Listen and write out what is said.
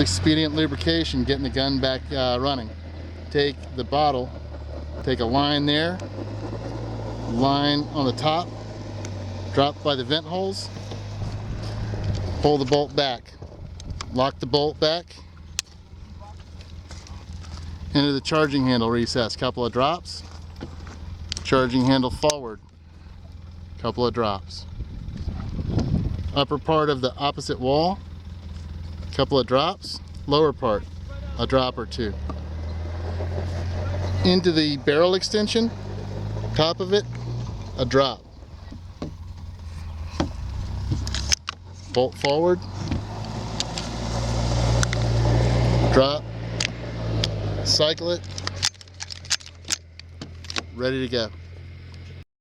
Expedient lubrication, getting the gun back running. Take the bottle, take a line there, line on the top, drop by the vent holes, pull the bolt back, lock the bolt back into the charging handle recess, couple of drops, charging handle forward, couple of drops, upper part of the opposite wall, couple of drops, lower part, a drop or two. Into the barrel extension, top of it, a drop. Bolt forward, drop, cycle it, ready to go.